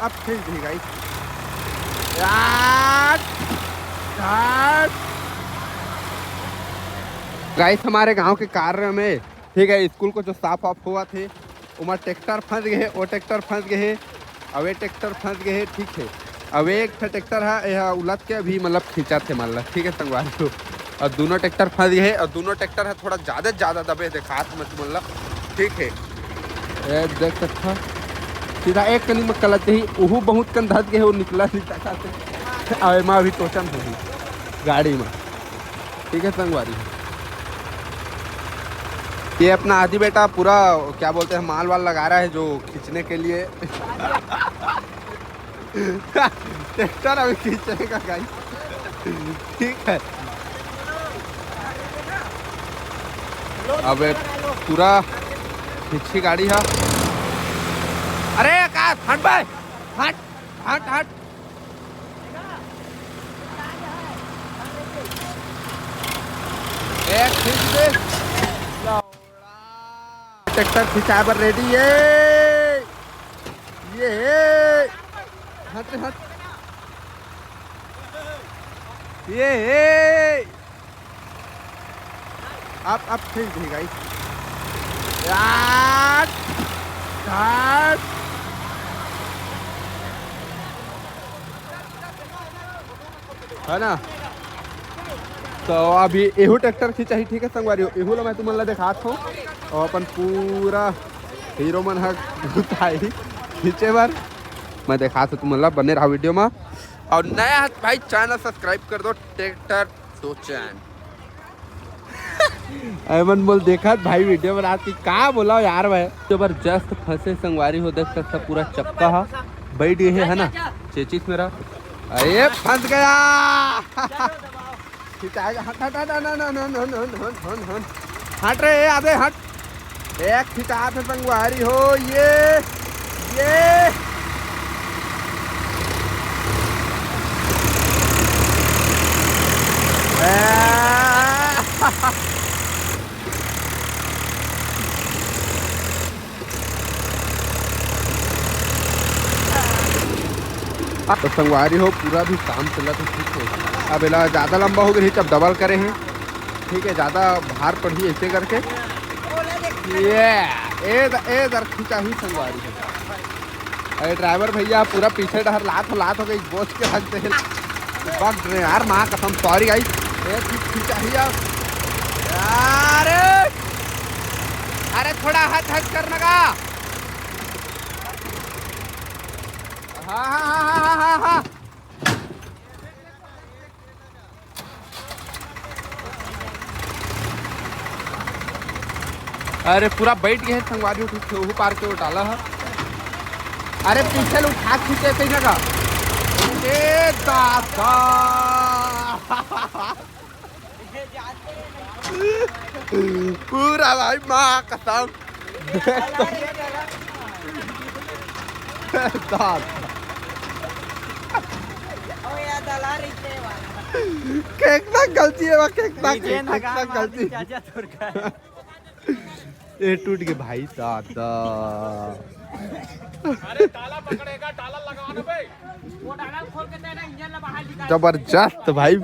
अब खींच दी गाइस यार यार। गाइस हमारे गांव के कार्य में ठीक है स्कूल को जो साफ ऑफ हुआ थे उमा ट्रैक्टर फंस गए वो ट्रैक्टर फंस गए अब ये ट्रैक्टर फंस गए ठीक है। अब एक ट्रैक्टर है यह उलट के अभी मतलब खींचा थे मान ला ठीक है संगवारी को और दोनों ट्रैक्टर फंस गए और दोनों ट्रैक्टर है थोड़ा ज़्यादा दबे देखा मत मतलब ठीक है। ये देख सकता सीधा एक कनी में कलच ही वह बहुत कन धस गए वो निकला नहीं माँ अभी टोचन होगी गाड़ी में ठीक है संगवारी। ये अपना आदि बेटा पूरा क्या बोलते हैं माल वाल लगा रहा है जो खींचने के लिए ट्रैक्टर अभी खींचेगा गाइस ठीक है। अब पूरा खींची गाड़ी है। अरे का हट भाई हट हट हट एक खींच दे ट्रैक्टर खिंचा पर रेडी ये हट हट ये अब खींच दी गाइस यार यार। है ना तो अभी एहू ट्रैक्टर खींचा ही ठीक है संगवारी एहू ला मैं तुम्हारा दिखाता हूँ और अपन पूरा हीरो मन है खींचे बार मैं देखा था तुम्हारा बने रहा वीडियो में और नया है भाई चैनल सब्सक्राइब कर दो ट्रैक्टर दो चैन अमन बोल देखा भाई वीडियो बना के का बोला यार भाई जबरदस्त फंसे संगवारी हो देख सकता पूरा चक्का है बैठ गए है ना चेचिस मेरा अरे फंस गया खिंचाएगा हट हट हट हट रे आधे हट एक खिंचा थे संगवारी हो ये तो संगवारी हो पूरा भी काम चला तो ठीक है। अब इला ज़्यादा लंबा हो गई अब डबल करे हैं ठीक है ज़्यादा भार पड़ी ऐसे करके ये दर खींचा ही संगवारी है। अरे ड्राइवर भैया पूरा पीछे डहर लात हो गई बोझ के रख दे बग रहे यार माँ कसम सॉरी गाइस खींचा ही यार। अरे थोड़ा हट करने का हाँ। अरे पूरा बैठ गए संगवारी उठ पार के उठाला है। अरे पीछे उठा खींचे कहीं जगह पूरा भाई माँ कसम कितना गलती है कितना गलती ये टूट गए भाई दादा। अरे ताला पकड़ेगा ताला लगाना भाई वो ताला खोल के तेरा इंजन ला बाहर निकाल जबरदस्त भाई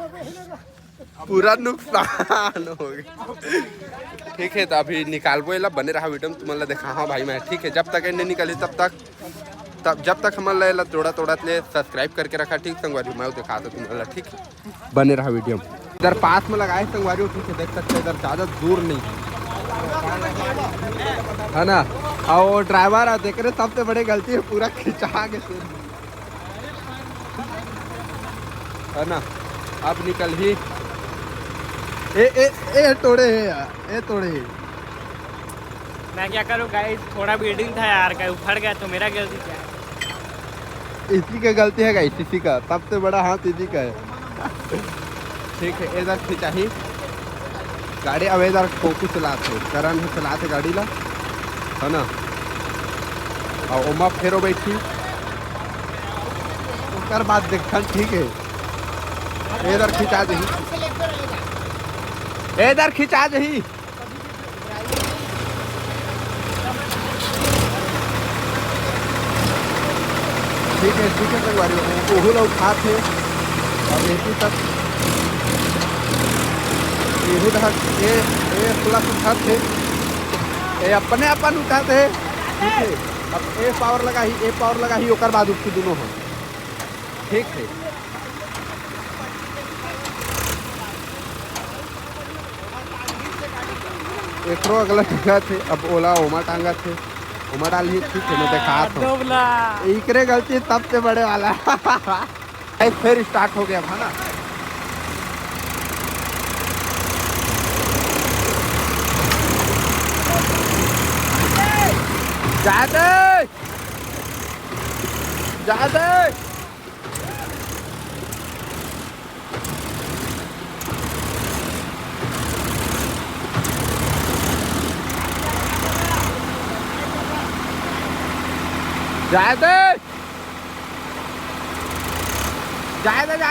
पूरा नुकसान हो गया ठीक है। तो अभी निकालबो ला बने रहा वीडियो में तुम्हारा देखा हाँ भाई मैं ठीक है जब तक नहीं निकली तब जब तक हमारा तोड़ा ले सब्सक्राइब करके रखा ठीक संगवारी मैं दिखा था तुम्हारा ठीक है बने रहा वीडियो में। इधर पास में लगाए संगवारी ठीक है देख सकते इधर ज़्यादा दूर नहीं है ना। और ड्राइवर देख रहे सबसे बड़ी गलती है पूरा खिंचा के है ना। अब निकल ही ए तोड़े है यार ए तोड़े है। मैं क्या करूं गाइस थोड़ा बीडिंग था यार का उखड़ गया तो मेरा गलती क्या है। इसी का गलती है गाइस इसी का सबसे बड़ा हाथ इसी का है ठीक है। इधर खिंचा ही गाड़ी अब इधर फोकू चलाते करण चलाते गाड़ी ला है ना। और उमा फेरो बैठी उसके बाद देखा ठीक है इधर खिंचा दही इधर खिंचा दही ठीक है संगवारी ओहू ला उठा थे अब ऐसी तक एहू दहा ए प्लस उठा थे ए अपने अपन उठाते है ठीक है। अब ए पावर लगा ही ओकर बाद उसकी दोनों हो ठीक है। एकरो अगला टांगा थे अब ओला ओमा टांगा थे ओमा डाल ही ठीक है। मैं देखा था इकरे गलती तब से बड़े वाला फिर स्टार्ट हो गया था ना। जा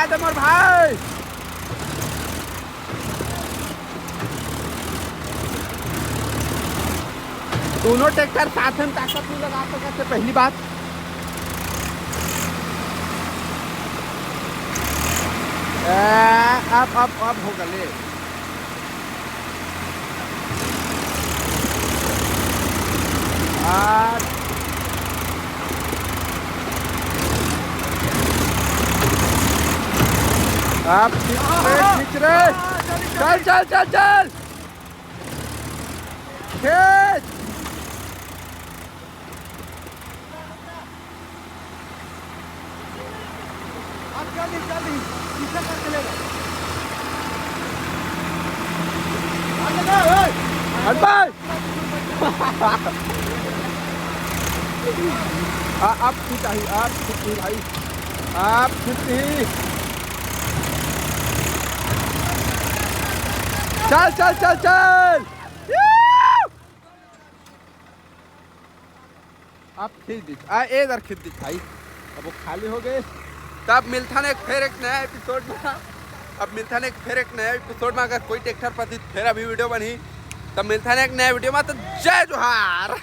दे मोर भाई दोनों ट्रैक्टर साथ में ताकत नहीं लगा सकते पहली बात। अब हो गए आप खींच रहे चल खींच हट भाई आप खींच भाई आप खींच चल आप खींच दी इधर खींच दी भाई। अब वो खाली हो गए तब मिलता है फिर एक नया एपिसोड में। अब मिलता है फिर एक नया एपिसोड में अगर कोई ट्रैक्टर पर फिर अभी वीडियो बनी तब मिलता है एक नया वीडियो में। तो जय जोहार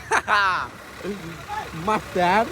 मस्त यार।